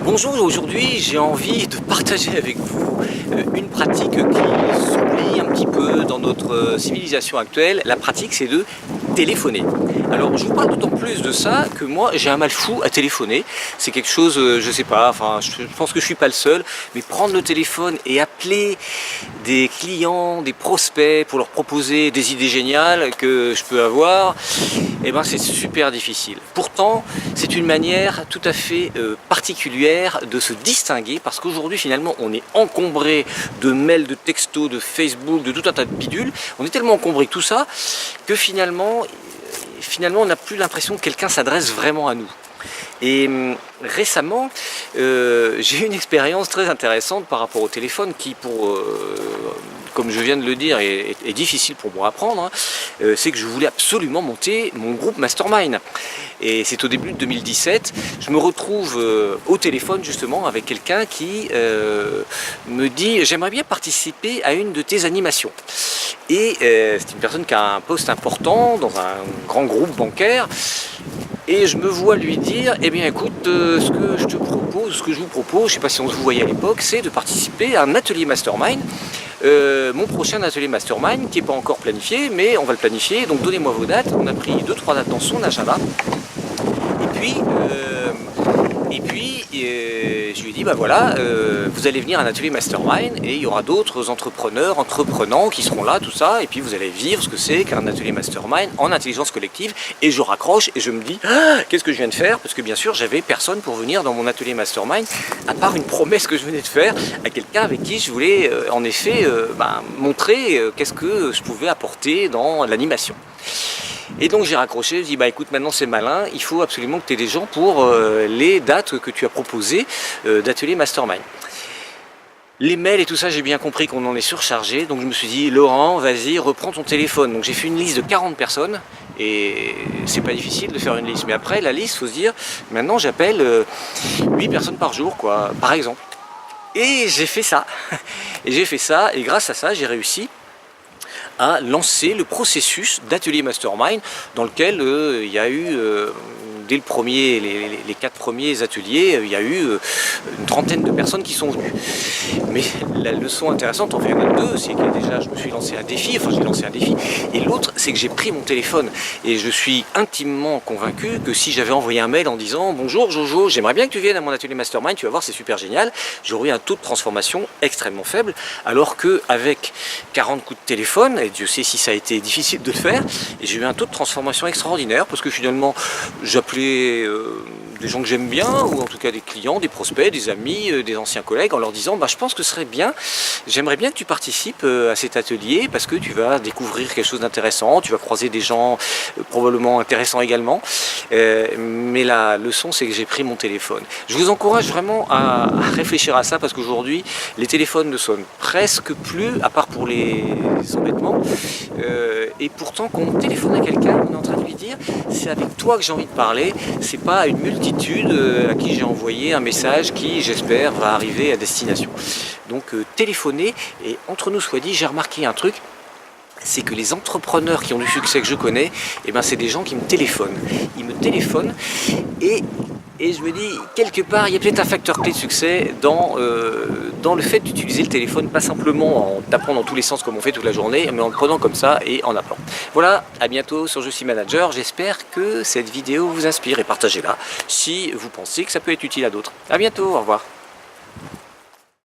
Bonjour, aujourd'hui j'ai envie de partager avec vous une pratique qui s'oublie un petit peu dans notre civilisation actuelle. La pratique, c'est de téléphoner. Alors je vous parle d'autant plus de ça que moi j'ai un mal fou à téléphoner. C'est quelque chose, je sais pas, enfin je pense que je suis pas le seul, mais prendre le téléphone et appeler des clients, des prospects pour leur proposer des idées géniales que je peux avoir, eh ben c'est super difficile. Pourtant c'est une manière tout à fait particulière de se distinguer, parce qu'aujourd'hui finalement on est encombré de mails, de textos, de Facebook, de tout un tas de bidules. On est tellement encombré de tout ça que finalement on n'a plus l'impression que quelqu'un s'adresse vraiment à nous. Et récemment, j'ai eu une expérience très intéressante par rapport au téléphone qui, comme je viens de le dire, est difficile pour moi à prendre. C'est que je voulais absolument monter mon groupe Mastermind. Et c'est au début de 2017, je me retrouve au téléphone justement avec quelqu'un qui me dit « J'aimerais bien participer à une de tes animations ». Et c'est une personne qui a un poste important dans un grand groupe bancaire. Et je me vois lui dire, eh bien écoute, ce que je vous propose, je ne sais pas si on se voyait à l'époque, c'est de participer à un atelier Mastermind. Mon prochain atelier Mastermind, qui n'est pas encore planifié, mais on va le planifier, donc donnez-moi vos dates. On a pris 2-3 dates dans son agenda. Et puis je lui ai dit, bah voilà, vous allez venir à un atelier Mastermind et il y aura d'autres entreprenants qui seront là, tout ça, et puis vous allez vivre ce que c'est qu'un atelier Mastermind en intelligence collective. Et je raccroche et je me dis, ah, qu'est-ce que je viens de faire? Parce que bien sûr, j'avais personne pour venir dans mon atelier Mastermind, à part une promesse que je venais de faire à quelqu'un avec qui je voulais en effet montrer qu'est-ce que je pouvais apporter dans l'animation. Et donc j'ai raccroché, je dis bah écoute, maintenant c'est malin, il faut absolument que tu aies des gens pour les dates que tu as proposées d'atelier Mastermind. Les mails et tout ça, j'ai bien compris qu'on en est surchargé, donc je me suis dit Laurent, vas-y, reprends ton téléphone. Donc j'ai fait une liste de 40 personnes, et c'est pas difficile de faire une liste. Mais après, la liste, faut se dire, maintenant j'appelle 8 personnes par jour, quoi, par exemple. Et j'ai fait ça. Et grâce à ça, j'ai réussi à lancer le processus d'atelier Mastermind dans lequel il y a eu, dès les 4 premiers ateliers, il y a eu une trentaine de personnes qui sont venues. Mais la leçon intéressante, enfin il y en a deux, c'est que déjà je me suis lancé un défi, et l'autre c'est que j'ai pris mon téléphone. Et je suis intimement convaincu que si j'avais envoyé un mail en disant « Bonjour Jojo, j'aimerais bien que tu viennes à mon atelier Mastermind, tu vas voir c'est super génial », j'aurais eu un taux de transformation extrêmement faible, alors qu'avec 40 coups de téléphone, et Dieu sait si ça a été difficile de le faire, et j'ai eu un taux de transformation extraordinaire, parce que finalement j'appelais des gens que j'aime bien, ou en tout cas des clients, des prospects, des amis, des anciens collègues, en leur disant bah, je pense que ce serait bien, j'aimerais bien que tu participes à cet atelier parce que tu vas découvrir quelque chose d'intéressant, tu vas croiser des gens probablement intéressants également, mais la leçon c'est que j'ai pris mon téléphone. Je vous encourage vraiment à réfléchir à ça, parce qu'aujourd'hui les téléphones ne sonnent presque plus, à part pour les embêtements, et pourtant quand on téléphone à quelqu'un, on est en train de lui dire c'est avec toi que j'ai envie de parler, c'est pas à une multitude à qui j'ai envoyé un message qui, j'espère, va arriver à destination. Donc téléphoner, et entre nous soit dit, j'ai remarqué un truc, c'est que les entrepreneurs qui ont du succès que je connais, eh ben, c'est des gens qui me téléphonent. Ils me téléphonent et je me dis, quelque part, il y a peut-être un facteur clé de succès dans le fait d'utiliser le téléphone, pas simplement en tapant dans tous les sens comme on fait toute la journée, mais en le prenant comme ça et en appelant. Voilà, à bientôt sur Je suis manager. J'espère que cette vidéo vous inspire, et partagez-la si vous pensez que ça peut être utile à d'autres. À bientôt, au revoir.